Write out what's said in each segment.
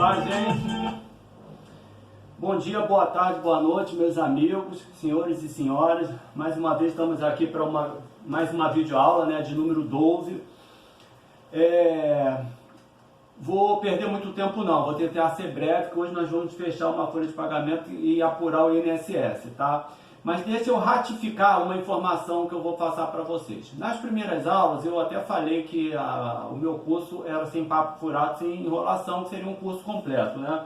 Olá, gente. Bom dia, boa tarde, boa noite, meus amigos, senhores e senhoras. Mais uma vez estamos aqui para mais uma videoaula, né, de número 12. Vou perder muito tempo não, vou tentar ser breve, que hoje nós vamos fechar uma folha de pagamento e apurar o INSS, tá? Mas deixa eu ratificar uma informação que eu vou passar para vocês. Nas primeiras aulas eu até falei que o meu curso era sem papo furado, sem enrolação, que seria um curso completo, né?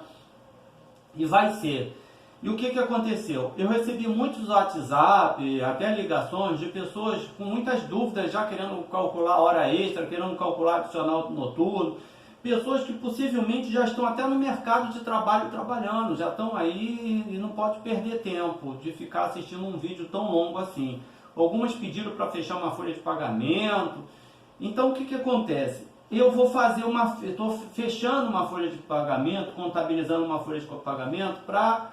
E vai ser. E o que aconteceu? Eu recebi muitos WhatsApp, até ligações de pessoas com muitas dúvidas, já querendo calcular hora extra, querendo calcular adicional noturno. Pessoas que possivelmente já estão até no mercado de trabalho trabalhando, já estão aí e não pode perder tempo de ficar assistindo um vídeo tão longo assim. Algumas pediram para fechar uma folha de pagamento. Então o que acontece? Eu vou fazer estou fechando uma folha de pagamento, contabilizando uma folha de pagamento para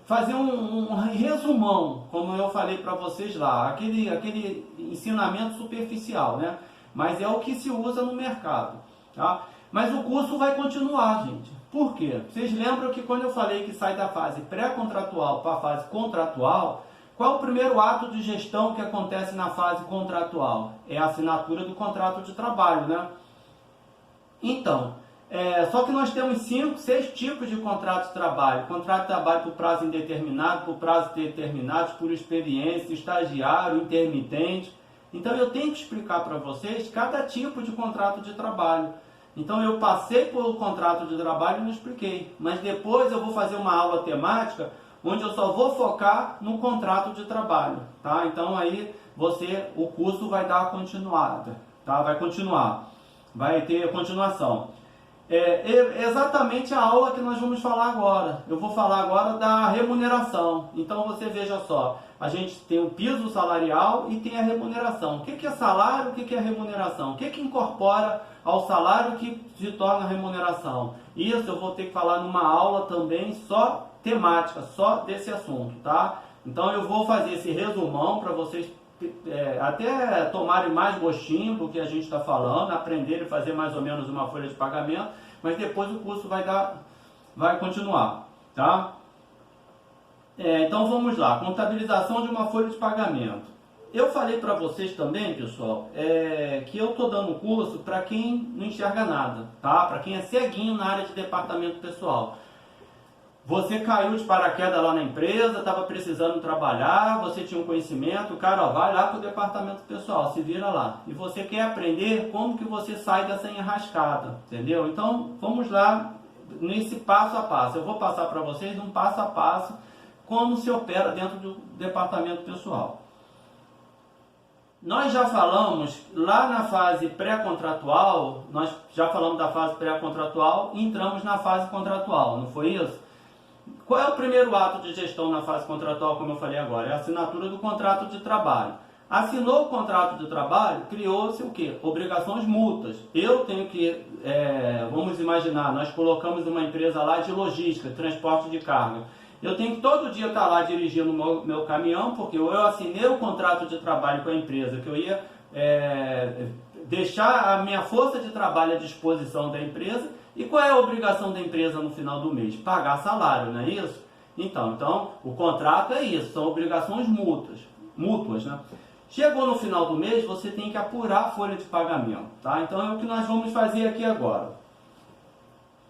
fazer um resumão, como eu falei para vocês lá, aquele ensinamento superficial, né? Mas é o que se usa no mercado, tá? Mas o curso vai continuar, gente. Por quê? Vocês lembram que quando eu falei que sai da fase pré-contratual para a fase contratual, qual é o primeiro ato de gestão que acontece na fase contratual? É a assinatura do contrato de trabalho, né? Então, só que nós temos 5, 6 tipos de contrato de trabalho. Contrato de trabalho por prazo indeterminado, por prazo determinado, por experiência, estagiário, intermitente. Então eu tenho que explicar para vocês cada tipo de contrato de trabalho. Então eu passei pelo contrato de trabalho e não expliquei. Mas depois eu vou fazer uma aula temática onde eu só vou focar no contrato de trabalho, tá? Então aí o curso vai dar continuada, tá? Vai continuar, vai ter continuação. Exatamente a aula que nós vamos falar agora. Eu vou falar agora da remuneração. Então você veja só, a gente tem o piso salarial e tem a remuneração. O que é salário, o que é remuneração? O que incorpora ao salário que se torna remuneração? Isso eu vou ter que falar numa aula também só temática, só desse assunto, tá? Então eu vou fazer esse resumão para vocês até tomarem mais gostinho do que a gente está falando, aprenderem a fazer mais ou menos uma folha de pagamento, mas depois o curso vai continuar, tá? Então vamos lá, contabilização de uma folha de pagamento. Eu falei para vocês também, pessoal, que eu estou dando curso para quem não enxerga nada, tá? Para quem é ceguinho na área de departamento pessoal. Você caiu de paraquedas lá na empresa, estava precisando trabalhar, você tinha um conhecimento, cara, vai lá para o departamento pessoal, se vira lá. E você quer aprender como que você sai dessa enrascada, entendeu? Então, vamos lá nesse passo a passo. Eu vou passar para vocês um passo a passo como se opera dentro do departamento pessoal. Nós já falamos lá na fase pré-contratual, nós já falamos da fase pré-contratual e entramos na fase contratual, não foi isso? Qual é o primeiro ato de gestão na fase contratual, como eu falei agora? É a assinatura do contrato de trabalho. Assinou o contrato de trabalho, criou-se o quê? Obrigações mútuas. Eu tenho que, vamos imaginar, nós colocamos uma empresa lá de logística, transporte de carga. Eu tenho que todo dia estar lá dirigindo o meu caminhão, porque eu assinei o contrato de trabalho com a empresa, que eu ia deixar a minha força de trabalho à disposição da empresa. E qual é a obrigação da empresa no final do mês? Pagar salário, não é isso? Então o contrato é isso, são obrigações mútuas, né? Chegou no final do mês, você tem que apurar a folha de pagamento, tá? Então é o que nós vamos fazer aqui agora.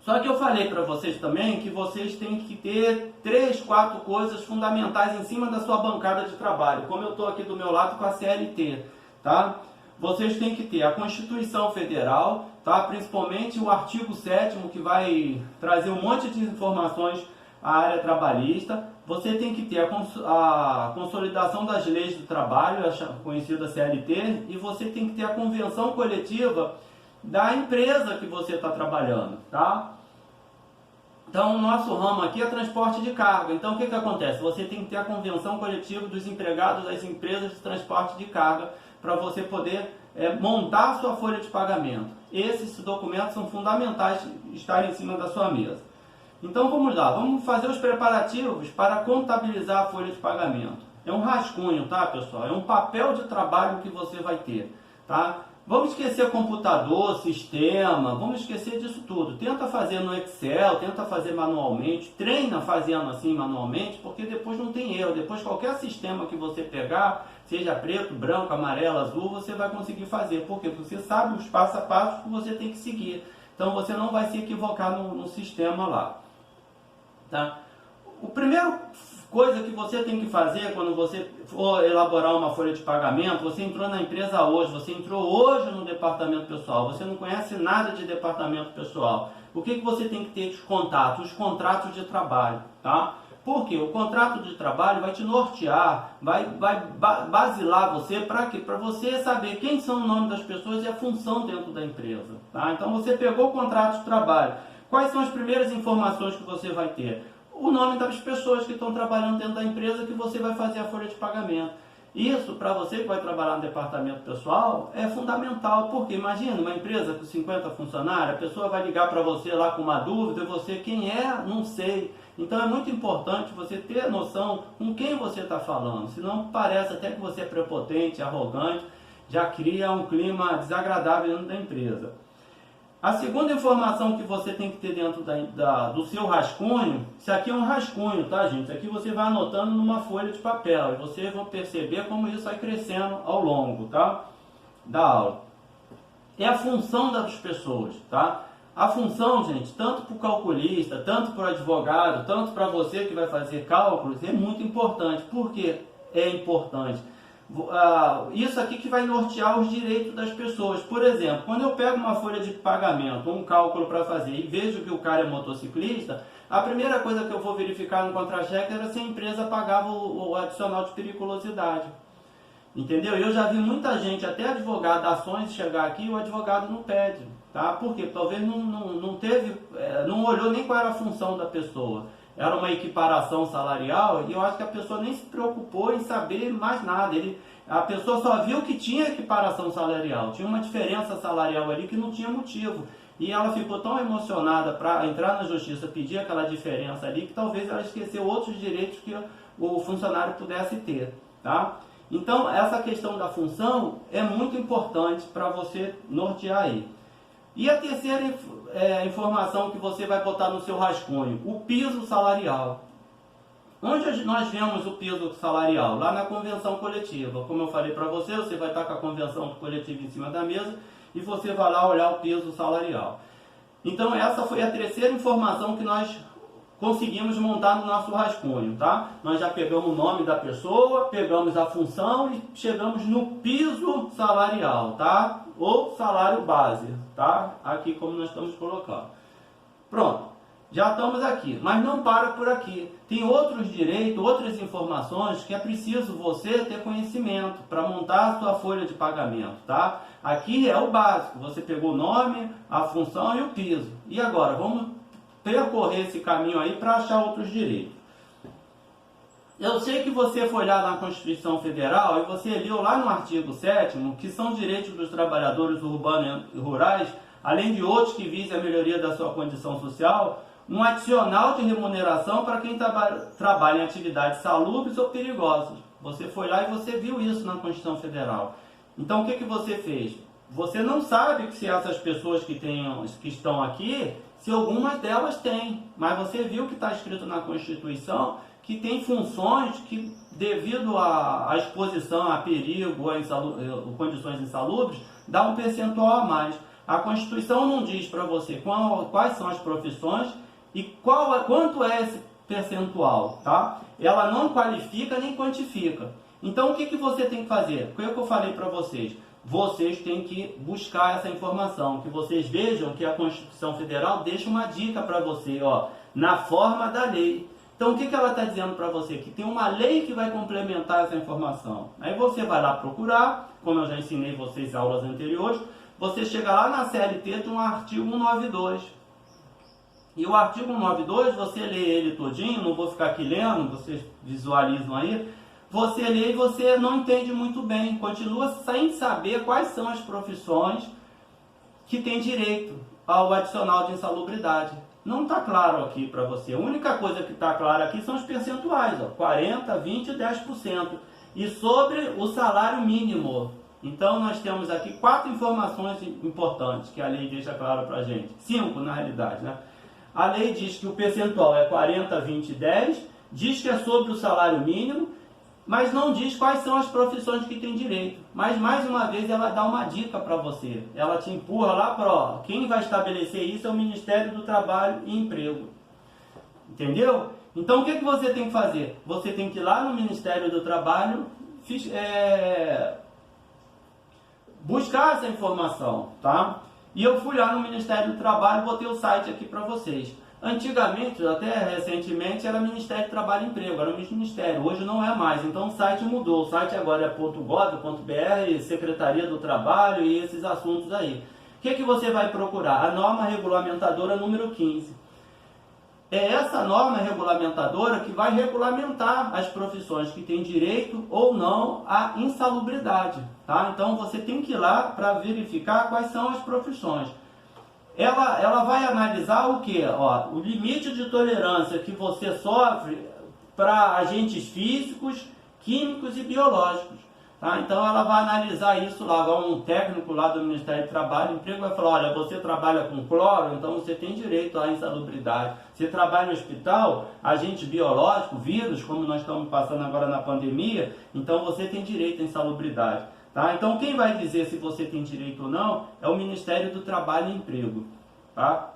Só que eu falei para vocês também que vocês têm que ter 3, 4 coisas fundamentais em cima da sua bancada de trabalho, como eu estou aqui do meu lado com a CLT, tá? Vocês têm que ter a Constituição Federal, tá? Principalmente o artigo 7º, que vai trazer um monte de informações à área trabalhista. Você tem que ter a Consolidação das Leis do Trabalho, a conhecida CLT, e você tem que ter a Convenção Coletiva da empresa que você está trabalhando, tá? Então, o nosso ramo aqui é transporte de carga. Então, o que acontece? Você tem que ter a Convenção Coletiva dos Empregados das Empresas de Transporte de Carga para você poder montar a sua folha de pagamento. Esses documentos são fundamentais estarem em cima da sua mesa. Então, vamos lá. Vamos fazer os preparativos para contabilizar a folha de pagamento. É um rascunho, tá, pessoal? É um papel de trabalho que você vai ter. tá? Vamos esquecer computador, sistema, vamos esquecer disso tudo. Tenta fazer no Excel, tenta fazer manualmente, treina fazendo assim manualmente, porque depois não tem erro. Depois qualquer sistema que você pegar, seja preto, branco, amarelo, azul, você vai conseguir fazer. Por quê? Porque você sabe os passo a passo que você tem que seguir. Então você não vai se equivocar no sistema lá, tá? O primeiro coisa que você tem que fazer quando você for elaborar uma folha de pagamento, você entrou na empresa hoje, você entrou hoje no departamento pessoal, você não conhece nada de departamento pessoal. O que você tem que ter de contato? Os contratos de trabalho, tá? Porque o contrato de trabalho vai te nortear, vai basilar você para quê? Para você saber quem são o nome das pessoas e a função dentro da empresa, tá? Então você pegou o contrato de trabalho, quais são as primeiras informações que você vai ter? O nome das pessoas que estão trabalhando dentro da empresa que você vai fazer a folha de pagamento. Isso, para você que vai trabalhar no departamento pessoal, é fundamental, porque imagina uma empresa com 50 funcionários, a pessoa vai ligar para você lá com uma dúvida, e você, quem é? Não sei. Então é muito importante você ter noção com quem você está falando, senão parece até que você é prepotente, arrogante, já cria um clima desagradável dentro da empresa. A segunda informação que você tem que ter dentro do seu rascunho, isso aqui é um rascunho, tá, gente? Aqui você vai anotando numa folha de papel e vocês vão perceber como isso vai crescendo ao longo, tá, da aula. É a função das pessoas, tá? A função, gente, tanto para o calculista, tanto para o advogado, tanto para você que vai fazer cálculos, é muito importante. Por que é importante? Isso aqui que vai nortear os direitos das pessoas. Por exemplo, quando eu pego uma folha de pagamento, um cálculo para fazer e vejo que o cara é motociclista, a primeira coisa que eu vou verificar no contra-cheque era se a empresa pagava o adicional de periculosidade. Entendeu? Eu já vi muita gente, até advogado, ações chegar aqui e o advogado não pede, tá? Porque talvez não teve, não olhou nem qual era a função da pessoa. Era uma equiparação salarial e eu acho que a pessoa nem se preocupou em saber mais nada. A pessoa só viu que tinha equiparação salarial, tinha uma diferença salarial ali que não tinha motivo. E ela ficou tão emocionada para entrar na justiça, pedir aquela diferença ali, que talvez ela esqueceu outros direitos que o funcionário pudesse ter, tá? Então, essa questão da função é muito importante para você nortear aí. E a terceira informação que você vai botar no seu rascunho, o piso salarial. Onde nós vemos o piso salarial? Lá na convenção coletiva. Como eu falei para você, você vai estar com a convenção coletiva em cima da mesa e você vai lá olhar o piso salarial. Então essa foi a terceira informação que nós conseguimos montar no nosso rascunho, tá? Nós já pegamos o nome da pessoa, pegamos a função e chegamos no piso salarial, tá? Ou salário base, tá? Aqui como nós estamos colocando. Pronto, já estamos aqui, mas não para por aqui. Tem outros direitos, outras informações que é preciso você ter conhecimento para montar a sua folha de pagamento, tá? Aqui é o básico, você pegou o nome, a função e o piso. E agora, vamos percorrer esse caminho aí para achar outros direitos. Eu sei que você foi lá na Constituição Federal e você leu lá no artigo 7º que são direitos dos trabalhadores urbanos e rurais, além de outros que visem a melhoria da sua condição social, um adicional de remuneração para quem trabalha em atividades salubres ou perigosas. Você foi lá e você viu isso na Constituição Federal. Então o que você fez? Você não sabe se essas pessoas que estão aqui, se algumas delas têm, mas você viu que está escrito na Constituição que tem funções que, devido à exposição a perigo ou condições insalubres, dá um percentual a mais. A Constituição não diz para você quais são as profissões e quanto é esse percentual, tá? Ela não qualifica nem quantifica. Então o que você tem que fazer? O que eu falei para vocês? Vocês têm que buscar essa informação, que vocês vejam que a Constituição Federal deixa uma dica para você, ó, na forma da lei. Então o que ela está dizendo para você? Que tem uma lei que vai complementar essa informação. Aí você vai lá procurar, como eu já ensinei vocês em aulas anteriores, você chega lá na CLT, tem um artigo 192. E o artigo 192, você lê ele todinho, não vou ficar aqui lendo, vocês visualizam aí, você lê e você não entende muito bem, continua sem saber quais são as profissões que têm direito ao adicional de insalubridade. Não está claro aqui para você. A única coisa que está clara aqui são os percentuais, ó, 40%, 20% e 10%. E sobre o salário mínimo. Então nós temos aqui 4 informações importantes que a lei deixa claro para a gente. 5 na realidade, né? A lei diz que o percentual é 40, 20 e 10, diz que é sobre o salário mínimo, mas não diz quais são as profissões que tem direito. Mas mais uma vez ela dá uma dica para você. Ela te empurra lá para quem vai estabelecer isso é o Ministério do Trabalho e Emprego. Entendeu? Então o que você tem que fazer? Você tem que ir lá no Ministério do Trabalho buscar essa informação, tá? E eu fui lá no Ministério do Trabalho, botei o site aqui para vocês. Antigamente, até recentemente, era Ministério do Trabalho e Emprego, era o mesmo ministério, hoje não é mais, então o site mudou, o site agora é .gov.br, Secretaria do Trabalho e esses assuntos aí. O que você vai procurar? A norma regulamentadora número 15. É essa norma regulamentadora que vai regulamentar as profissões que têm direito ou não à insalubridade, tá? Então você tem que ir lá para verificar quais são as profissões. Ela vai analisar o que? O limite de tolerância que você sofre para agentes físicos, químicos e biológicos. Tá? Então ela vai analisar isso lá, vai um técnico lá do Ministério do Trabalho e Emprego vai falar, olha, você trabalha com cloro, então você tem direito à insalubridade. Você trabalha no hospital, agente biológico, vírus, como nós estamos passando agora na pandemia, então você tem direito à insalubridade. Tá? Então quem vai dizer se você tem direito ou não é o Ministério do Trabalho e Emprego. Tá?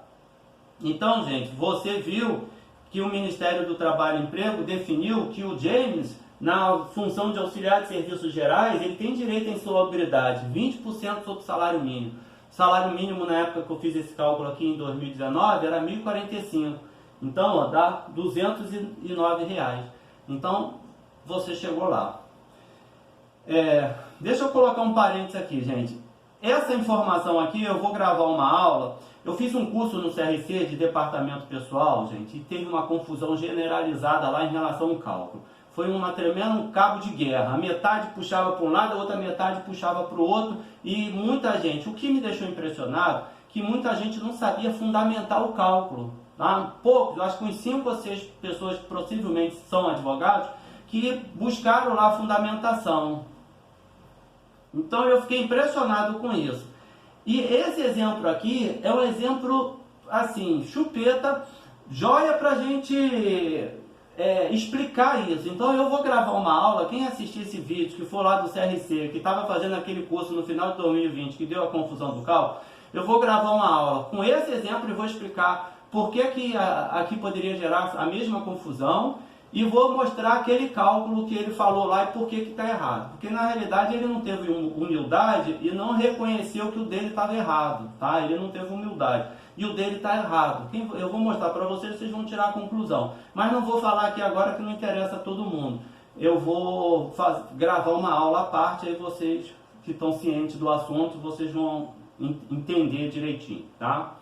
Então, gente, você viu que o Ministério do Trabalho e Emprego definiu que o James, na função de auxiliar de serviços gerais, ele tem direito à insalubridade, 20% sobre o salário mínimo. O salário mínimo na época que eu fiz esse cálculo aqui em 2019 era R$ 1.045. Então, dá R$ 209. Então, você chegou lá. Deixa eu colocar um parênteses aqui, gente. Essa informação aqui, eu vou gravar uma aula. Eu fiz um curso no CRC de departamento pessoal, gente, e teve uma confusão generalizada lá em relação ao cálculo. Foi um tremendo cabo de guerra. A metade puxava para um lado, a outra metade puxava para o outro. E muita gente, o que me deixou impressionado, que muita gente não sabia fundamentar o cálculo. Tá? Poucos, acho que uns 5 ou 6 pessoas que possivelmente são advogados, que buscaram lá a fundamentação. Então eu fiquei impressionado com isso. E esse exemplo aqui é um exemplo, assim, chupeta, joia para a gente explicar isso. Então eu vou gravar uma aula, quem assistir esse vídeo, que for lá do CRC, que estava fazendo aquele curso no final de 2020, que deu a confusão do cálculo, eu vou gravar uma aula com esse exemplo e vou explicar por que aqui poderia gerar a mesma confusão e vou mostrar aquele cálculo que ele falou lá e por que está errado. Porque na realidade ele não teve humildade e não reconheceu que o dele estava errado, tá? Ele não teve humildade e o dele está errado. Eu vou mostrar para vocês, vocês vão tirar a conclusão. Mas não vou falar aqui agora que não interessa a todo mundo. Eu vou gravar uma aula à parte, aí vocês que estão cientes do assunto, vocês vão entender direitinho, tá?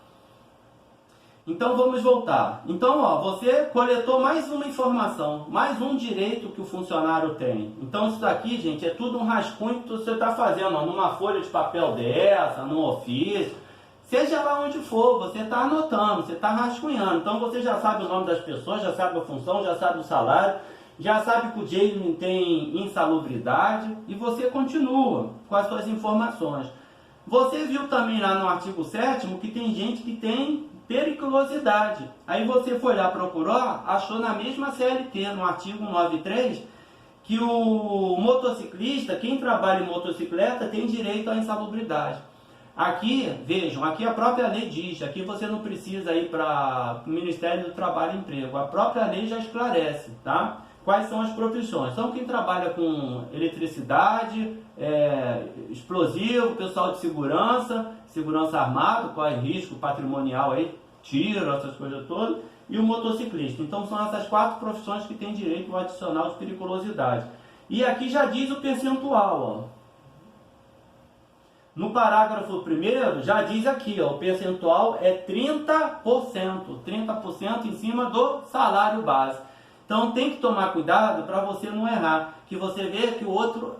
Então vamos voltar. Então, você coletou mais uma informação, mais um direito que o funcionário tem. Então isso daqui, gente, é tudo um rascunho que você está fazendo, numa folha de papel dessa, num ofício, seja lá onde for, você está anotando, você está rascunhando. Então você já sabe o nome das pessoas, já sabe a função, já sabe o salário, já sabe que o Jamie tem insalubridade e você continua com as suas informações. Você viu também lá no artigo 7º que tem gente que tem periculosidade. Aí você foi lá procurar, achou na mesma CLT, no artigo 9.3, que o motociclista, quem trabalha em motocicleta, tem direito à insalubridade. Aqui, vejam, aqui a própria lei diz, aqui você não precisa ir para o Ministério do Trabalho e Emprego, a própria lei já esclarece, tá? Quais são as profissões? Então quem trabalha com eletricidade, explosivo, pessoal de segurança armado, corre risco patrimonial aí, tiro, essas coisas todas, e o motociclista. Então são essas 4 profissões que têm direito ao adicional de periculosidade. E aqui já diz o percentual, No parágrafo 1º já diz aqui, o percentual é 30%, 30% em cima do salário base. Então tem que tomar cuidado para você não errar, que você vê que o outro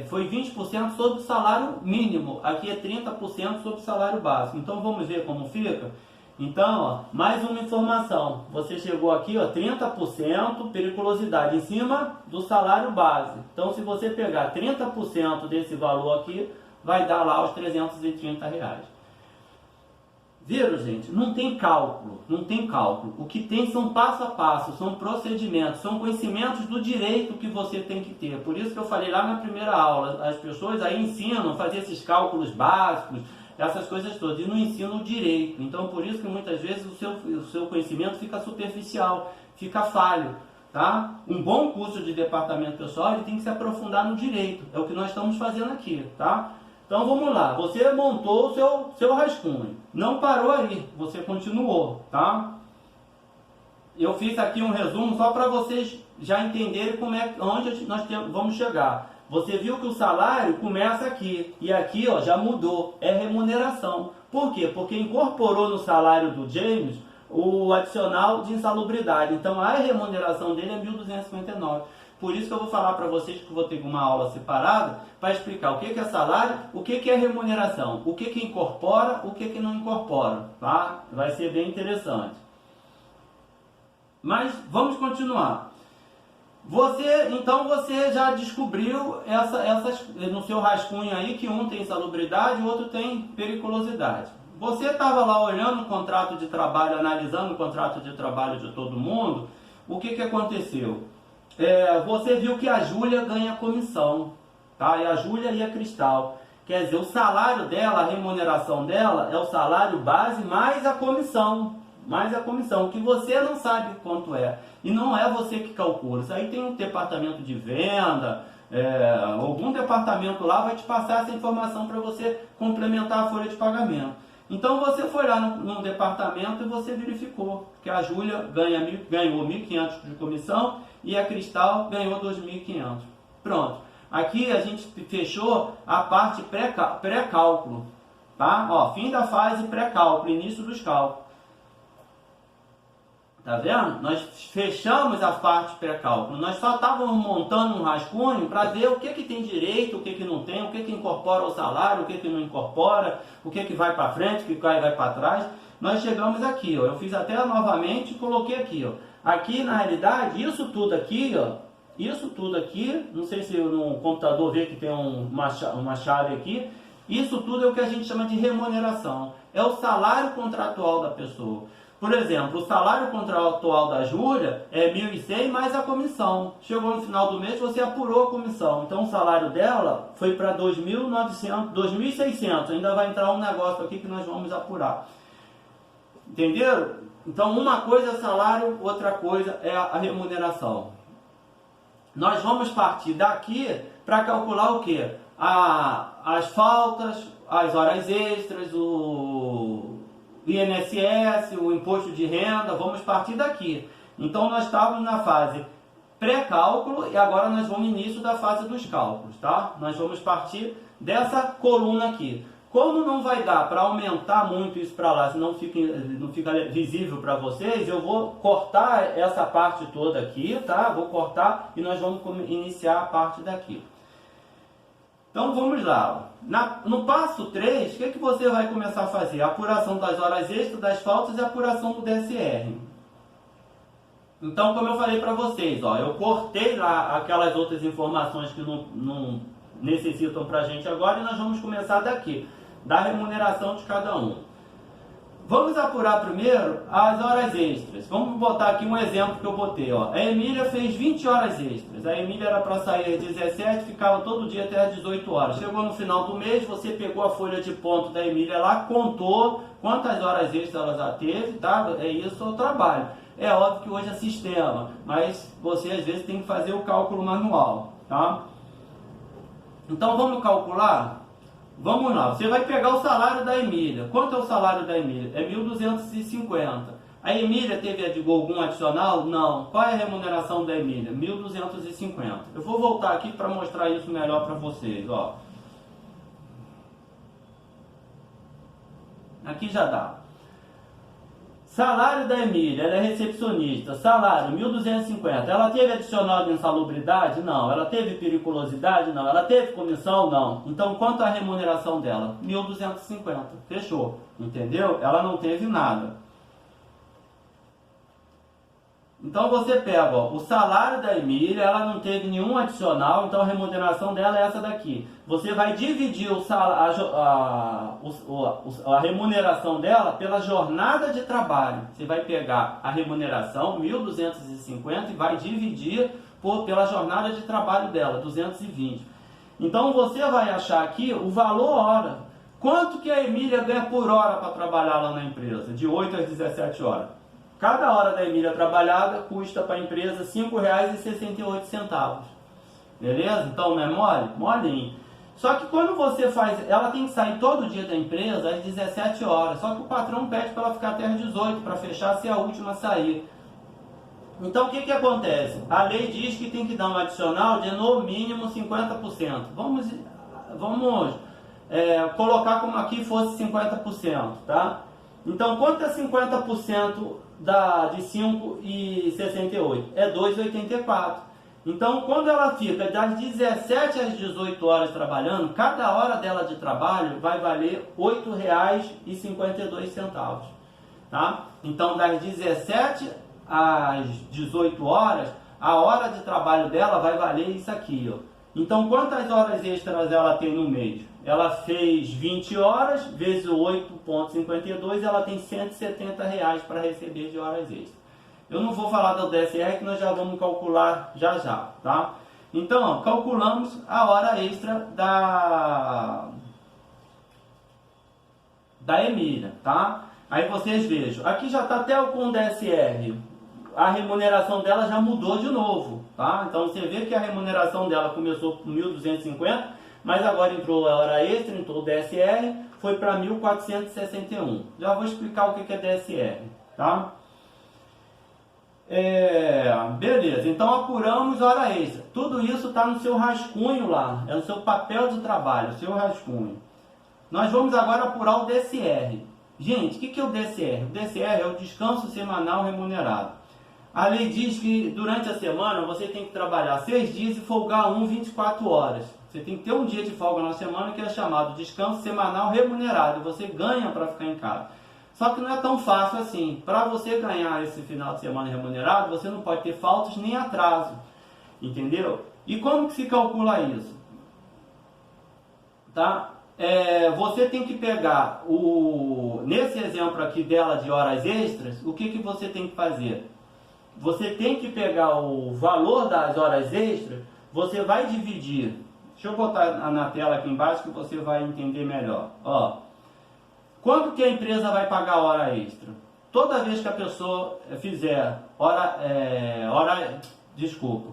foi 20% sobre o salário mínimo, aqui é 30% sobre o salário básico. Então vamos ver como fica. Então, ó, mais uma informação. Você chegou aqui, ó, 30% periculosidade em cima do salário base. Então, se você pegar 30% desse valor aqui, vai dar lá os R$330. Viram, gente? Não tem cálculo, não tem cálculo. O que tem são passo a passo, são procedimentos, são conhecimentos do direito que você tem que ter. Por isso que eu falei lá na primeira aula, as pessoas aí ensinam a fazer esses cálculos básicos, essas coisas todas, e não ensinam o direito. Então, por isso que muitas vezes o seu conhecimento fica superficial, fica falho. Tá? Um bom curso de departamento pessoal, ele tem que se aprofundar no direito. É o que nós estamos fazendo aqui, tá? Então vamos lá, você montou o seu rascunho, não parou aí, você continuou, tá? Eu fiz aqui um resumo só para vocês já entenderem onde nós vamos chegar. Você viu que o salário começa aqui, e aqui ó, já mudou, é remuneração. Por quê? Porque incorporou no salário do James o adicional de insalubridade, então a remuneração dele é 1.259. Por isso que eu vou falar para vocês que eu vou ter uma aula separada para explicar o que é salário, o que é remuneração, o que incorpora, o que não incorpora, tá? Vai ser bem interessante. Mas vamos continuar. Então você já descobriu essas no seu rascunho aí que um tem insalubridade e o outro tem periculosidade. Você estava lá olhando o contrato de trabalho, analisando o contrato de trabalho de todo mundo, o que aconteceu? Você viu que a Júlia ganha comissão, tá? E a Júlia e a Cristal. Quer dizer, o salário dela, a remuneração dela é o salário base mais a comissão. Que você não sabe quanto é. E não é você que calcula. Isso aí tem um departamento de venda, algum departamento lá vai te passar essa informação para você complementar a folha de pagamento. Então você foi lá no departamento e você verificou que a Júlia ganhou 1.500 de comissão e a Cristal ganhou 2.500. Pronto. Aqui a gente fechou a parte pré-cálculo. Tá? Ó, fim da fase pré-cálculo, início dos cálculos. Tá vendo? Nós fechamos a parte pré-cálculo. Nós só estávamos montando um rascunho para ver o que tem direito, o que não tem, o que incorpora o salário, o que não incorpora, o que vai para frente, o que vai para trás. Nós chegamos aqui, ó. Eu fiz até novamente e coloquei aqui, ó. Aqui, na realidade, isso tudo aqui, não sei se no computador vê que tem uma chave aqui. Isso tudo é o que a gente chama de remuneração. É o salário contratual da pessoa. Por exemplo, o salário contratual da Júlia é 1.100 mais a comissão. Chegou no final do mês, você apurou a comissão. Então o salário dela foi para 2.600. Ainda vai entrar um negócio aqui que nós vamos apurar. Entenderam? Então uma coisa é salário, outra coisa é a remuneração. Nós vamos partir daqui para calcular o quê? As faltas, as horas extras, o INSS, o imposto de renda, vamos partir daqui. Então nós estávamos na fase pré-cálculo e agora nós vamos no início da fase dos cálculos, tá? Nós vamos partir dessa coluna aqui. Como não vai dar para aumentar muito isso para lá, senão não fica visível para vocês, eu vou cortar essa parte toda aqui, tá? Vou cortar e nós vamos iniciar a parte daqui. Então vamos lá. No passo 3, o que você vai começar a fazer? A apuração das horas extras, das faltas e a apuração do DSR. Então, como eu falei para vocês, ó, eu cortei lá aquelas outras informações que não necessitam para a gente agora e nós vamos começar daqui, da remuneração de cada um. Vamos apurar primeiro as horas extras. Vamos botar aqui um exemplo que eu botei. Ó. A Emília fez 20 horas extras. A Emília era para sair às 17, ficava todo dia até às 18 horas. Chegou no final do mês, você pegou a folha de ponto da Emília lá, contou quantas horas extras ela já teve, tá? É isso o trabalho. É óbvio que hoje é sistema, mas você às vezes tem que fazer o cálculo manual, tá? Então vamos calcular? Vamos lá, você vai pegar o salário da Emília. Quanto é o salário da Emília? É 1.250. A Emília teve algum adicional? Não. Qual é a remuneração da Emília? 1.250. Eu vou voltar aqui para mostrar isso melhor para vocês. Ó. Aqui já dá. Salário da Emília, ela é recepcionista, salário 1.250. Ela teve adicional de insalubridade? Não. Ela teve periculosidade? Não. Ela teve comissão? Não. Então, quanto à remuneração dela? 1.250. Fechou. Entendeu? Ela não teve nada. Então você pega, ó, o salário da Emília, ela não teve nenhum adicional, então a remuneração dela é essa daqui. Você vai dividir a remuneração dela pela jornada de trabalho. Você vai pegar a remuneração, 1.250, e vai dividir pela jornada de trabalho dela, 220. Então você vai achar aqui o valor hora. Quanto que a Emília ganha por hora para trabalhar lá na empresa? De 8 às 17 horas. Cada hora da Emília trabalhada custa para a empresa R$ 5,68. Beleza? Então não é mole? Molinho. Só que quando você faz, ela tem que sair todo dia da empresa às 17 horas. Só que o patrão pede para ela ficar até às 18 para fechar, ser a última a sair. Então o que que acontece? A lei diz que tem que dar um adicional de no mínimo 50%. Vamos colocar como aqui fosse 50%, tá? Então quanto é 50% de 5,68? É 2,84. Então quando ela fica das 17 às 18 horas trabalhando, cada hora dela de trabalho vai valer R$ 8,52, tá? Então das 17 às 18 horas, a hora de trabalho dela vai valer isso aqui, ó. Então quantas horas extras ela tem no mês? Ela fez 20 horas vezes o 8,52, ela tem R$ 170 para receber de horas extras. Eu não vou falar do DSR que nós já vamos calcular já, tá? Então, ó, calculamos a hora extra da Emília, tá? Aí vocês vejam, aqui já está até com o DSR, a remuneração dela já mudou de novo, tá? Então você vê que a remuneração dela começou com 1.250, mas agora entrou a hora extra, entrou o DSR, foi para 1.461. Já vou explicar o que é DSR, tá? Beleza, então apuramos hora extra. Tudo isso está no seu rascunho lá, é no seu papel de trabalho, seu rascunho. Nós vamos agora apurar o DSR. Gente, o que é o DSR? O DSR é o descanso semanal remunerado. A lei diz que durante a semana você tem que trabalhar 6 dias e folgar 24 horas. Você tem que ter um dia de folga na semana que é chamado descanso semanal remunerado. E você ganha para ficar em casa. Só que não é tão fácil assim. Para você ganhar esse final de semana remunerado, você não pode ter faltas nem atraso. Entendeu? E como que se calcula isso? Tá? Você tem que pegar, nesse exemplo aqui dela de horas extras, o que você tem que fazer? Você tem que pegar o valor das horas extras, você vai dividir. Deixa eu botar na tela aqui embaixo que você vai entender melhor. Ó, quanto que a empresa vai pagar a hora extra? Toda vez que a pessoa fizer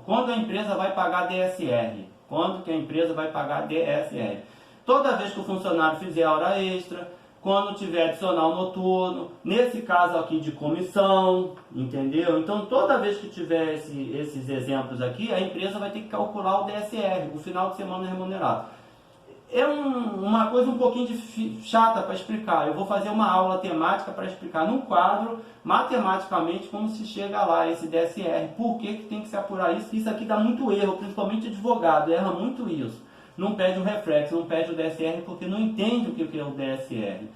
quando a empresa vai pagar DSR? Quando que a empresa vai pagar DSR? Toda vez que o funcionário fizer hora extra, quando tiver adicional noturno, nesse caso aqui de comissão, entendeu? Então toda vez que tiver esses exemplos aqui, a empresa vai ter que calcular o DSR, o final de semana remunerado. É uma coisa um pouquinho chata para explicar. Eu vou fazer uma aula temática para explicar num quadro, matematicamente, como se chega lá esse DSR. Por que tem que se apurar isso? Isso aqui dá muito erro, principalmente advogado, erra muito isso. Não pede o reflexo, não pede o DSR porque não entende o que é o DSR.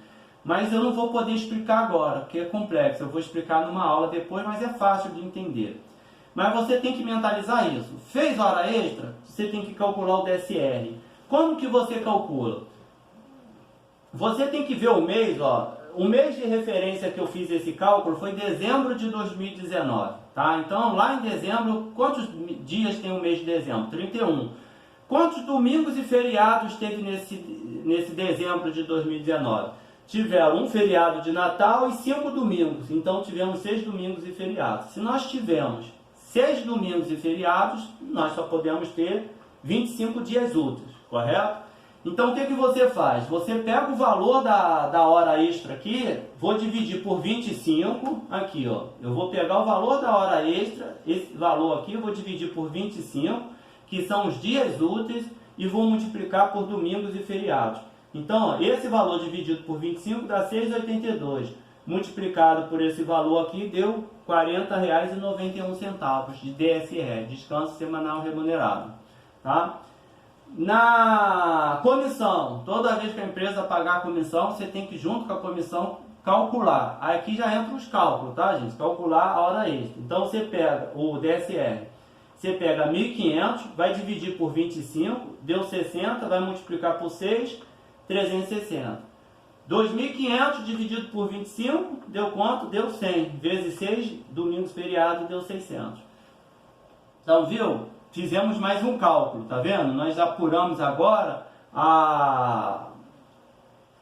Mas eu não vou poder explicar agora, porque é complexo. Eu vou explicar numa aula depois, mas é fácil de entender. Mas você tem que mentalizar isso. Fez hora extra, você tem que calcular o DSR. Como que você calcula? Você tem que ver o mês, ó. O mês de referência que eu fiz esse cálculo foi dezembro de 2019, tá? Então, lá em dezembro, quantos dias tem o mês de dezembro? 31. Quantos domingos e feriados teve nesse dezembro de 2019? Tiveram um feriado de Natal e 5 domingos. Então tivemos 6 domingos e feriados. Se nós tivermos 6 domingos e feriados, nós só podemos ter 25 dias úteis, correto? Então o que você faz? Você pega o valor da hora extra aqui, vou dividir por 25, aqui ó. Eu vou pegar o valor da hora extra, esse valor aqui eu vou dividir por 25, que são os dias úteis, e vou multiplicar por domingos e feriados. Então, ó, esse valor dividido por 25 dá 6,82. Multiplicado por esse valor aqui, deu R$ 40,91 de DSR, Descanso Semanal Remunerado. Tá? Na comissão, toda vez que a empresa pagar a comissão, você tem que, junto com a comissão, calcular. Aqui já entra os cálculos, tá, gente? Calcular a hora extra. Então você pega o DSR, você pega 1.500, vai dividir por 25, deu 60, vai multiplicar por 6, 360. 2.500 dividido por 25, deu quanto? Deu 100. Vezes 6, domingos feriado, deu 600. Então, viu? Fizemos mais um cálculo, tá vendo? Nós apuramos agora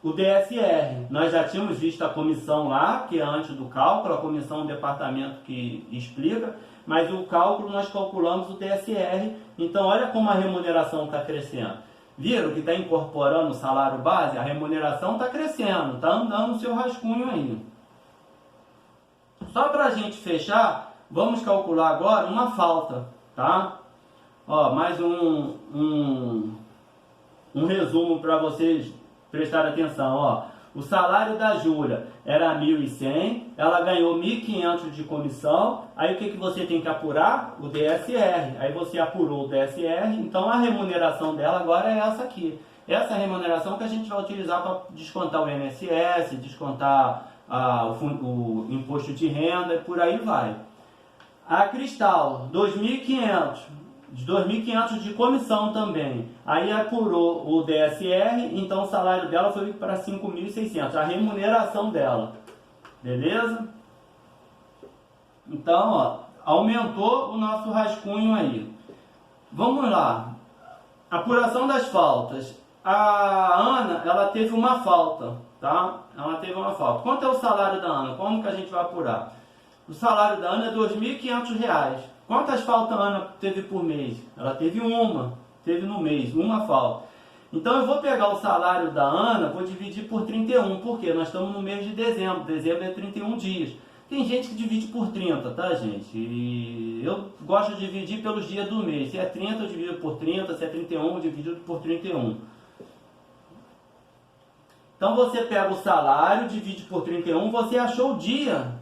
o DSR. Nós já tínhamos visto a comissão lá, que é antes do cálculo, a comissão do departamento que explica, mas o cálculo nós calculamos o DSR. Então, olha como a remuneração está crescendo. Viram que está incorporando o salário base? A remuneração está crescendo, está andando o seu rascunho aí. Só para a gente fechar, vamos calcular agora uma falta, tá? Ó, mais um resumo para vocês prestarem atenção, ó. O salário da Júlia era 1.100, ela ganhou 1.500 de comissão, aí o que você tem que apurar? O DSR. Aí você apurou o DSR, então a remuneração dela agora é essa aqui. Essa remuneração que a gente vai utilizar para descontar o INSS, descontar o imposto de renda e por aí vai. A Cristal, 2.500. De 2.500 de comissão também. Aí apurou o DSR, então o salário dela foi para 5.600, a remuneração dela. Beleza? Então, ó, aumentou o nosso rascunho aí. Vamos lá. Apuração das faltas. A Ana, ela teve uma falta, tá? Ela teve uma falta. Quanto é o salário da Ana? Como que a gente vai apurar? O salário da Ana é R$ 2.500. Quantas faltas a Ana teve por mês? Ela teve no mês, uma falta. Então eu vou pegar o salário da Ana, vou dividir por 31, porque nós estamos no mês de dezembro, dezembro é 31 dias. Tem gente que divide por 30, tá, gente? E eu gosto de dividir pelos dias do mês. Se é 30, eu divido por 30, se é 31, eu divido por 31. Então você pega o salário, divide por 31, você achou o dia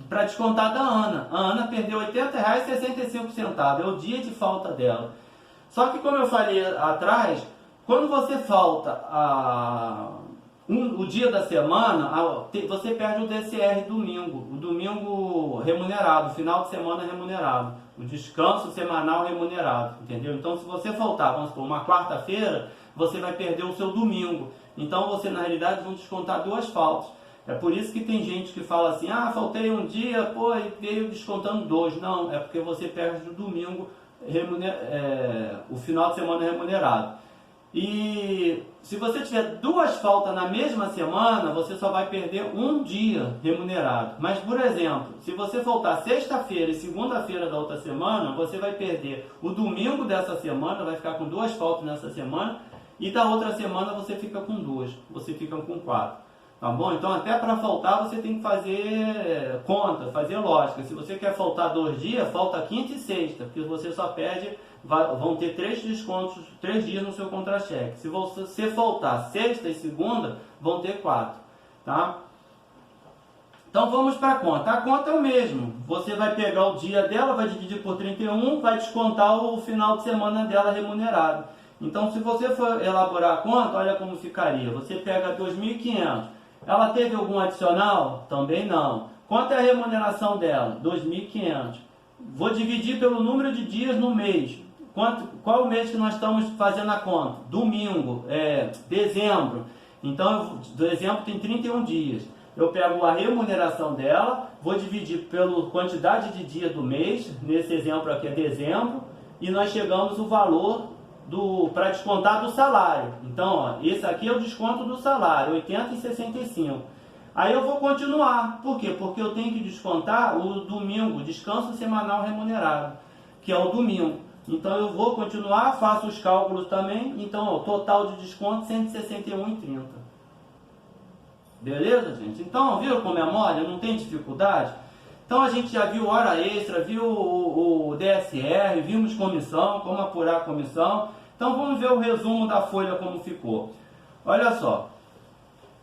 para descontar da Ana. A Ana perdeu R$ 80,65, é o dia de falta dela. Só que como eu falei atrás, quando você falta o dia da semana, você perde o DSR domingo, o domingo remunerado, o final de semana remunerado, o descanso semanal remunerado, entendeu? Então se você faltar, vamos supor, uma quarta-feira, você vai perder o seu domingo. Então você na realidade vai descontar duas faltas. É por isso que tem gente que fala assim, faltei um dia, pô, e veio descontando 2. Não, é porque você perde o domingo, o final de semana remunerado. E se você tiver duas faltas na mesma semana, você só vai perder um dia remunerado. Mas, por exemplo, se você faltar sexta-feira e segunda-feira da outra semana, você vai perder o domingo dessa semana, vai ficar com duas faltas nessa semana, e da outra semana você fica com 2, você fica com 4. Tá bom? Então até para faltar você tem que fazer conta, fazer lógica. Se você quer faltar 2 dias, falta quinta e sexta, porque você só perde, vão ter 3 descontos, 3 dias no seu contra-cheque. Se você faltar sexta e segunda, vão ter 4, tá? Então vamos para a conta. A conta é o mesmo. Você vai pegar o dia dela, vai dividir por 31, vai descontar o final de semana dela remunerado. Então se você for elaborar a conta, olha como ficaria. Você pega 2.500. Ela teve algum adicional? Também não. Quanto é a remuneração dela? 2.500. Vou dividir pelo número de dias no mês. Qual o mês que nós estamos fazendo a conta? Domingo, dezembro. Então, dezembro tem 31 dias. Eu pego a remuneração dela, vou dividir pela quantidade de dias do mês. Nesse exemplo aqui é dezembro. E nós chegamos o valor para descontar do salário. Então, ó, esse aqui é o desconto do salário, 80,65. Aí eu vou continuar. Por quê? Porque eu tenho que descontar o domingo, descanso semanal remunerado, que é o domingo. Então eu vou continuar, faço os cálculos também. Então, ó, total de desconto 161,30. Beleza, gente? Então, viu como é mole? Não tem dificuldade? Então a gente já viu hora extra, viu o DSR, vimos comissão, como apurar a comissão. Então vamos ver o resumo da folha como ficou. Olha só,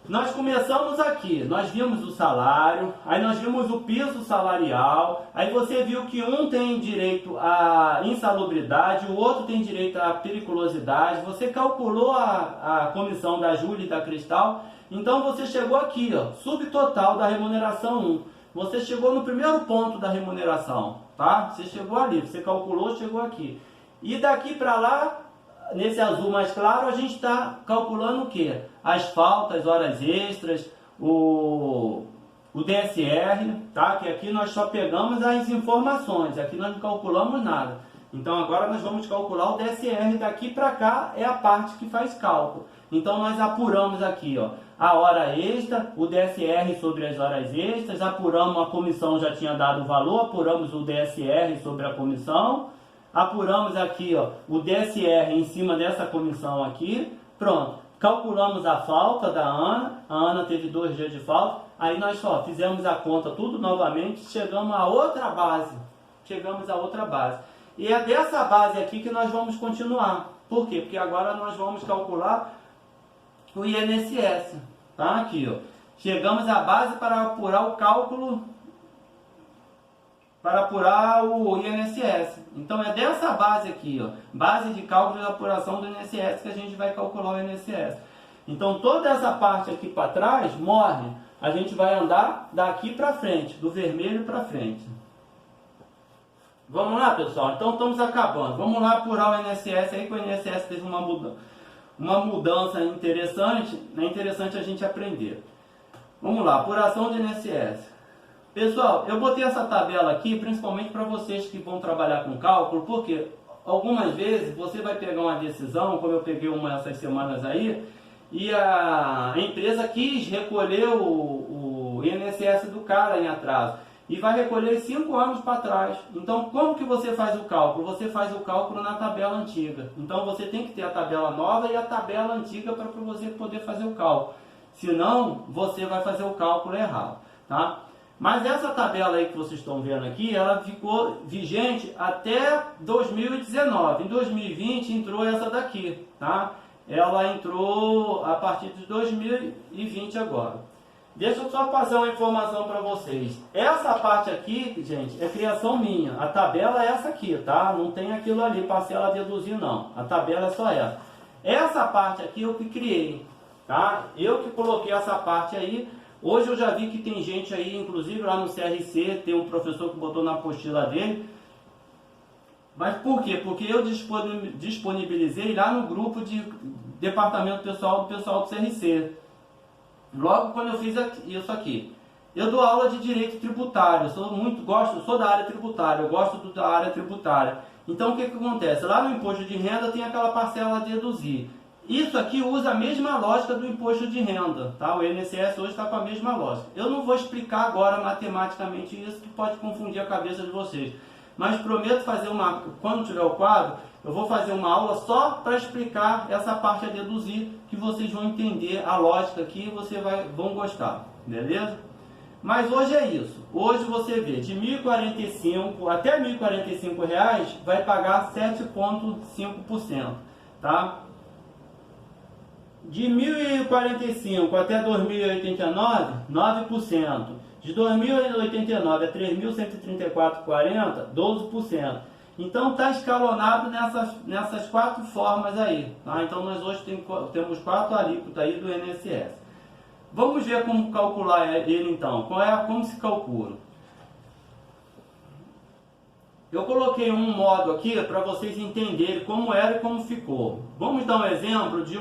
Nós começamos aqui, nós vimos o salário, aí nós vimos o piso salarial, aí você viu que um tem direito à insalubridade, o outro tem direito à periculosidade, você calculou a comissão da Júlia e da Cristal, então você chegou aqui, ó, subtotal da remuneração 1. Você chegou no primeiro ponto da remuneração, tá? Você chegou ali, você calculou, chegou aqui. E daqui para lá, nesse azul mais claro, a gente está calculando o que? As faltas, horas extras, o DSR, tá? Que aqui nós só pegamos as informações, aqui nós não calculamos nada. Então agora nós vamos calcular o DSR, daqui para cá é a parte que faz cálculo. Então nós apuramos aqui, ó, a hora extra, o DSR sobre as horas extras, apuramos a comissão, já tinha dado o valor, apuramos o DSR sobre a comissão, apuramos aqui, ó, o DSR em cima dessa comissão aqui, pronto. Calculamos a falta da Ana, a Ana teve 2 dias de falta, aí nós só fizemos a conta tudo novamente, chegamos a outra base, E é dessa base aqui que nós vamos continuar. Por quê? Porque agora nós vamos calcular o INSS, tá? Aqui, ó. Chegamos à base para apurar o cálculo, para apurar o INSS. Então é dessa base aqui, ó, base de cálculo de apuração do INSS, que a gente vai calcular o INSS. Então toda essa parte aqui para trás morre. A gente vai andar daqui para frente, do vermelho para frente. Vamos lá, pessoal? Então estamos acabando. Vamos lá apurar o INSS aí, que o INSS teve uma mudança interessante. É interessante a gente aprender. Vamos lá, apuração do INSS. Pessoal, eu botei essa tabela aqui principalmente para vocês que vão trabalhar com cálculo, porque algumas vezes você vai pegar uma decisão, como eu peguei uma essas semanas aí, e a empresa quis recolher o INSS do cara em atraso, e vai recolher 5 anos para trás. Então, como que você faz o cálculo? Você faz o cálculo na tabela antiga. Então, você tem que ter a tabela nova e a tabela antiga para você poder fazer o cálculo. Senão, você vai fazer o cálculo errado, tá? Mas essa tabela aí que vocês estão vendo aqui, ela ficou vigente até 2019. Em 2020 entrou essa daqui, tá? Ela entrou a partir de 2020 agora. Deixa eu só passar uma informação para vocês. Essa parte aqui, gente, é criação minha. A tabela é essa aqui, tá? Não tem aquilo ali, parcela a deduzir, não. A tabela é só essa. Essa parte aqui eu que criei, tá? Eu que coloquei essa parte aí. Hoje eu já vi que tem gente aí, inclusive lá no CRC, tem um professor que botou na apostila dele. Mas por quê? Porque eu disponibilizei lá no grupo de departamento pessoal do CRC. Logo quando eu fiz isso aqui. Eu dou aula de direito tributário, sou da área tributária, eu gosto da área tributária. Então o que acontece? Lá no imposto de renda tem aquela parcela a deduzir. Isso aqui usa a mesma lógica do imposto de renda, tá? O INSS hoje está com a mesma lógica. Eu não vou explicar agora matematicamente isso, que pode confundir a cabeça de vocês. Mas prometo fazer quando tiver o quadro, eu vou fazer uma aula só para explicar essa parte a deduzir, que vocês vão entender a lógica aqui e vocês vão gostar, beleza? Mas hoje é isso. Hoje você vê, de 1.045 até R$ 1.045 vai pagar 7,5%, tá? De 1.045 até 2.089, 9%. De 2.089 a 3.134,40, 12%. Então está escalonado nessas 4 formas aí, tá? Então nós hoje temos 4 alíquotas aí do INSS. Vamos ver como calcular ele então. Como se calcula? Eu coloquei um modo aqui para vocês entenderem como era e como ficou. Vamos dar um exemplo de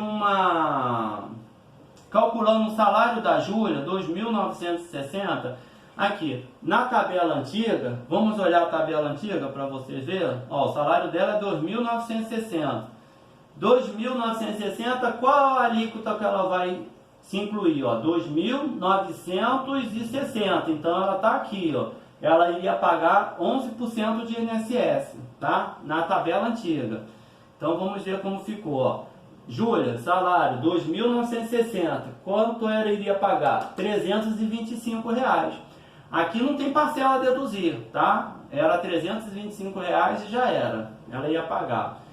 calculando o salário da Júlia, 2.960. Aqui, na tabela antiga, vamos olhar a tabela antiga para vocês verem. Ó, o salário dela é 2.960. 2.960, qual a alíquota que ela vai se incluir? 2.960. Então ela está aqui, ó. Ela iria pagar 11% de INSS, tá? Na tabela antiga. Então vamos ver como ficou, ó. Júlia, salário 2.960. Quanto ela iria pagar? R$ 325. Aqui não tem parcela a deduzir, tá? Era R$ 325 e já era. Ela ia pagar.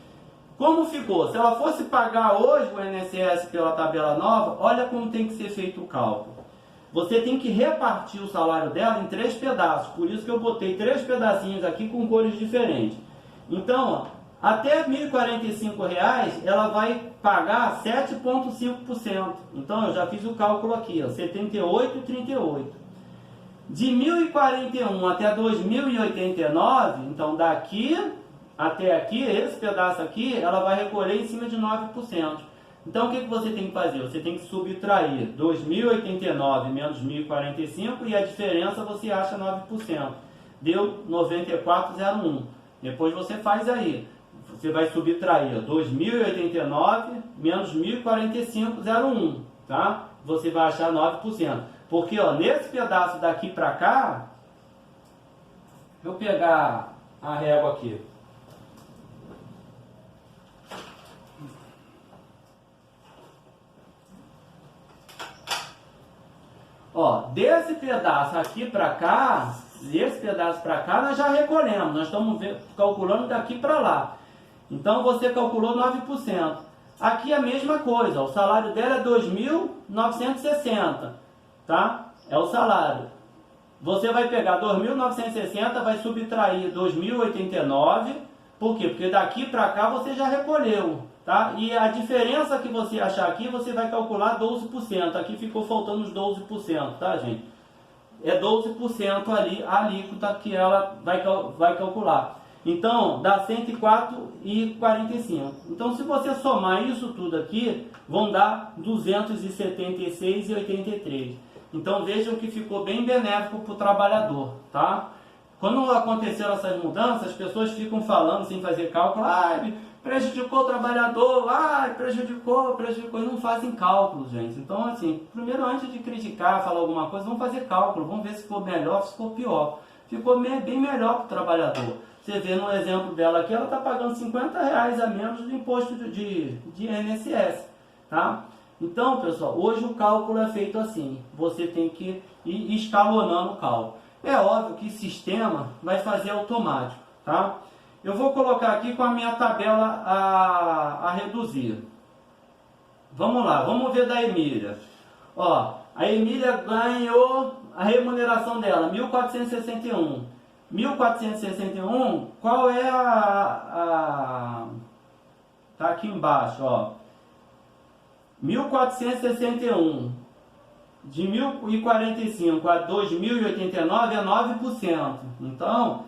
Como ficou? Se ela fosse pagar hoje o INSS pela tabela nova, olha como tem que ser feito o cálculo. Você tem que repartir o salário dela em 3 pedaços, por isso que eu botei 3 pedacinhos aqui com cores diferentes. Então, ó, até R$ 1.045 ela vai pagar 7,5%. Então eu já fiz o cálculo aqui, ó, 78,38. De 1.041 até 2.089, então daqui até aqui, esse pedaço aqui, ela vai recolher em cima de 9%. Então o que você tem que fazer? Você tem que subtrair 2.089 menos 1.045 e a diferença você acha 9%. Deu 94,01. Depois você faz aí. Você vai subtrair 2.089 menos 1.045,01, tá? Você vai achar 9%. Porque, ó, nesse pedaço daqui para cá, deixa eu pegar a régua aqui. Ó, desse pedaço aqui para cá, nós já recolhemos. Nós estamos calculando daqui para lá. Então você calculou 9%. Aqui a mesma coisa, o salário dela é 2.960, tá? É o salário. Você vai pegar 2.960, vai subtrair 2.089, por quê? Porque daqui para cá você já recolheu, tá? E a diferença que você achar aqui, você vai calcular 12%. Aqui ficou faltando os 12%, tá, gente? É 12% ali a alíquota que ela vai calcular. Então, dá 104,45. Então, se você somar isso tudo aqui, vão dar 276,83. Então, vejam que ficou bem benéfico para o trabalhador, tá? Quando aconteceram essas mudanças, as pessoas ficam falando sem fazer cálculo, prejudicou o trabalhador, prejudicou, e não fazem cálculo, gente. Então, assim, primeiro, antes de criticar, falar alguma coisa, vamos fazer cálculo, vamos ver se ficou melhor, se ficou pior. Ficou bem melhor para o trabalhador. Você vê no exemplo dela aqui, ela está pagando R$50 a menos do imposto de INSS, tá? Então, pessoal, hoje o cálculo é feito assim. Você tem que ir escalonando o cálculo. É óbvio que o sistema vai fazer automático, tá? Eu vou colocar aqui com a minha tabela a reduzir. Vamos lá, vamos ver da Emília. Ó, a Emília ganhou a remuneração dela, 1.461. 1.461, qual é tá aqui embaixo, ó. 1.461 de 1.045 a 2.089 é 9%. Então,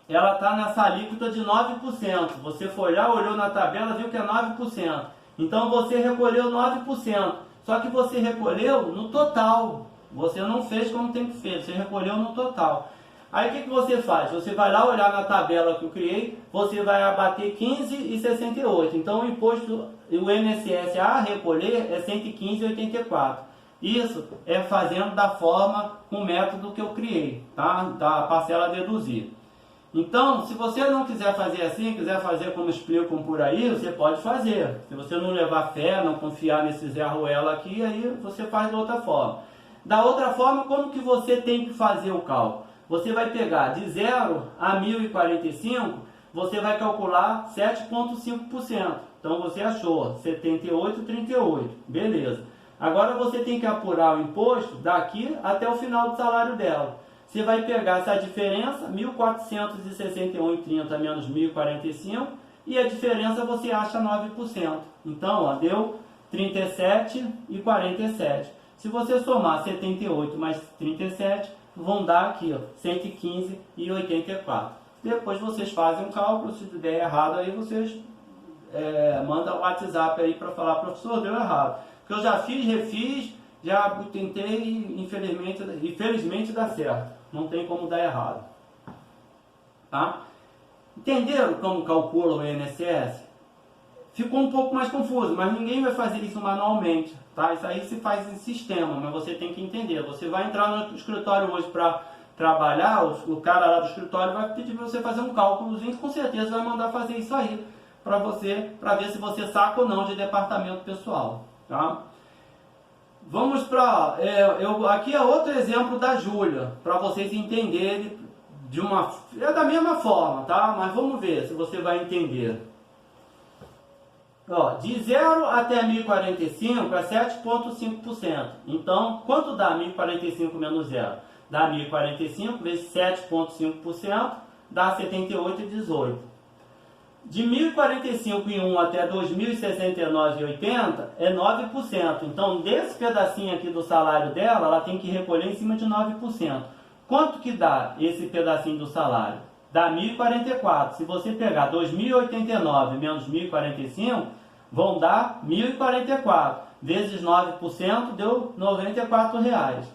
ela está nessa alíquota de 9%. Você foi lá, olhou na tabela, viu que é 9%. Então, você recolheu 9%. Só que você recolheu no total. Você não fez como tem que ser, você recolheu no total. Aí o que você faz? Você vai lá olhar na tabela que eu criei, você vai abater 15,68. Então o imposto, o INSS a recolher é 115,84. Isso é fazendo da forma, com o método que eu criei, tá? Da parcela a deduzir. Então, se você não quiser fazer assim, quiser fazer como explicam por aí, você pode fazer. Se você não levar fé, não confiar nesse Zé Ruela aqui, aí você faz de outra forma. Da outra forma, como que você tem que fazer o cálculo? Você vai pegar de 0 a 1.045, você vai calcular 7,5%. Então você achou 78,38. Beleza. Agora você tem que apurar o imposto daqui até o final do salário dela. Você vai pegar essa diferença, 1.461,30 menos 1.045, e a diferença você acha 9%. Então, ó, deu 37,47. Se você somar 78 mais 37, vão dar aqui, ó, 115,84. Depois vocês fazem um cálculo, se der errado aí vocês mandam o WhatsApp aí para falar, professor, deu errado. Porque eu já fiz, refiz, já tentei e infelizmente dá certo. Não tem como dar errado. Tá? Entenderam como calcula o INSS? Ficou um pouco mais confuso, mas ninguém vai fazer isso manualmente, tá? Isso aí se faz em sistema, mas você tem que entender. Você vai entrar no escritório hoje para trabalhar, o cara lá do escritório vai pedir para você fazer um cálculozinho, com certeza vai mandar fazer isso aí para você, para ver se você saca ou não de departamento pessoal, tá? Vamos para... aqui é outro exemplo da Júlia, para vocês entenderem é da mesma forma, tá? Mas vamos ver se você vai entender. Ó, de 0 até 1.045 é 7,5%. Então, quanto dá 1.045 menos 0? Dá 1.045 vezes 7,5%, dá 78,18. De 1.045 em 1 até 2.069,80 é 9%. Então, desse pedacinho aqui do salário dela, ela tem que recolher em cima de 9%. Quanto que dá esse pedacinho do salário? Dá 1.044. Se você pegar 2.089 menos 1.045, vão dar 1.044. Vezes 9% deu R$ 94,00.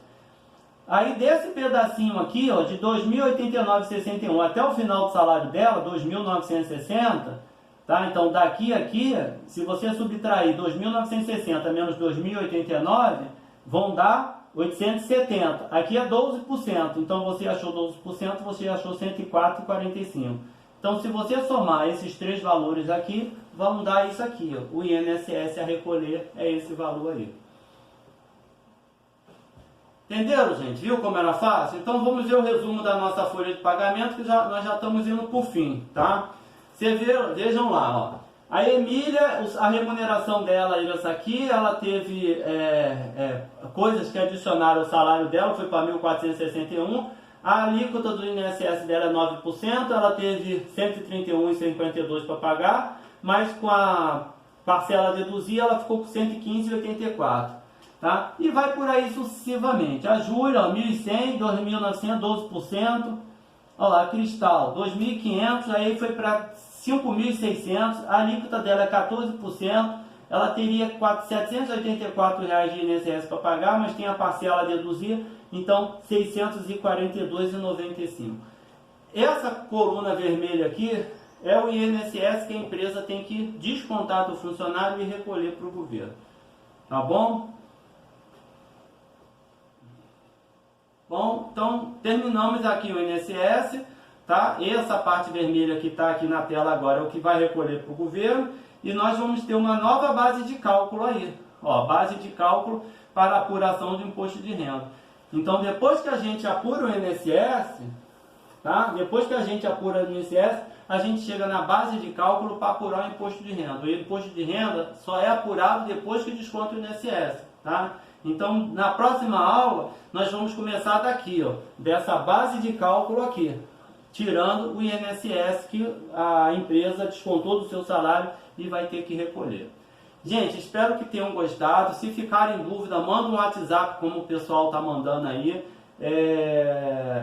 Aí desse pedacinho aqui, ó, de 2.089,61 até o final do salário dela, 2.960, tá? Então daqui a aqui, se você subtrair 2.960 menos 2.089, vão dar 870. Aqui é 12%, então você achou 12%, você achou 104,45. Então se você somar esses três valores aqui, vão dar isso aqui, ó. O INSS a recolher é esse valor aí. Entenderam, gente? Viu como era fácil? Então vamos ver o resumo da nossa folha de pagamento, que nós já estamos indo por fim, tá? Vejam lá, ó. A Emília, a remuneração dela, essa aqui, ela teve coisas que adicionaram o salário dela, foi para 1.461. A alíquota do INSS dela é 9%, ela teve 131,52 para pagar, mas com a parcela deduzida ela ficou com 115,84. Tá? E vai por aí sucessivamente. A Júlia, 1.100, 2.900, 12%. Olha lá, Cristal, 2.500, aí foi para 5.600. A alíquota dela é 14%. Ela teria R$ 784,00 de INSS para pagar, mas tem a parcela a deduzir, então R$ 642,95. Essa coluna vermelha aqui é o INSS que a empresa tem que descontar do funcionário e recolher para o governo. Tá bom? Bom, então terminamos aqui o INSS, tá? Essa parte vermelha que está aqui na tela agora é o que vai recolher para o governo, e nós vamos ter uma nova base de cálculo aí, ó, base de cálculo para apuração de imposto de renda. Então depois que a gente apura o INSS, tá? Depois que a gente apura o INSS, a gente chega na base de cálculo para apurar o imposto de renda. O imposto de renda só é apurado depois que desconta o INSS, tá? Então, na próxima aula, nós vamos começar daqui, ó, dessa base de cálculo aqui, tirando o INSS que a empresa descontou do seu salário e vai ter que recolher. Gente, espero que tenham gostado. Se ficarem em dúvida, manda um WhatsApp, como o pessoal está mandando aí.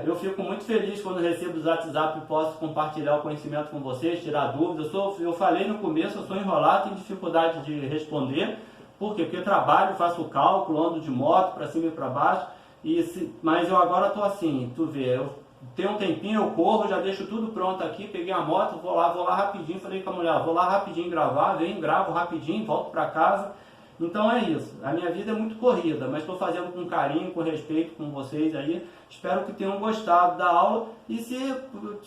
Eu fico muito feliz quando recebo os WhatsApp e posso compartilhar o conhecimento com vocês, tirar dúvidas. Eu falei no começo, eu sou enrolado, tenho dificuldade de responder. Por quê? Porque eu trabalho, faço cálculo, ando de moto para cima e para baixo, mas eu agora estou assim, tu vê, eu tenho um tempinho, eu corro, já deixo tudo pronto aqui, peguei a moto, vou lá rapidinho, falei com a mulher, vou lá rapidinho gravar, venho, gravo rapidinho, volto para casa. Então é isso, a minha vida é muito corrida, mas estou fazendo com carinho, com respeito com vocês aí. Espero que tenham gostado da aula, e se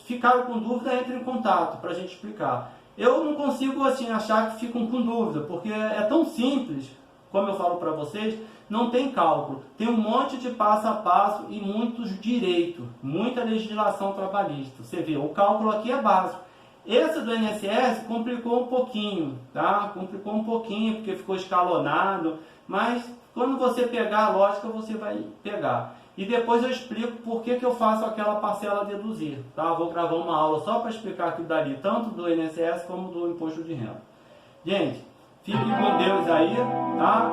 ficaram com dúvida, entre em contato para a gente explicar. Eu não consigo assim achar que ficam com dúvida, porque é tão simples, como eu falo para vocês, não tem cálculo. Tem um monte de passo a passo e muitos direitos, muita legislação trabalhista. Você vê, o cálculo aqui é básico. Esse do INSS complicou um pouquinho, tá? Complicou um pouquinho, porque ficou escalonado, mas quando você pegar a lógica, você vai pegar. E depois eu explico por que eu faço aquela parcela a deduzir, tá? Vou gravar uma aula só para explicar aquilo dali, tanto do INSS como do imposto de renda. Gente, fiquem com Deus aí, tá?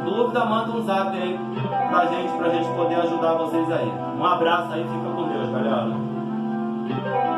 Dúvida, manda um zap aí pra gente poder ajudar vocês aí. Um abraço aí, fica com Deus, galera.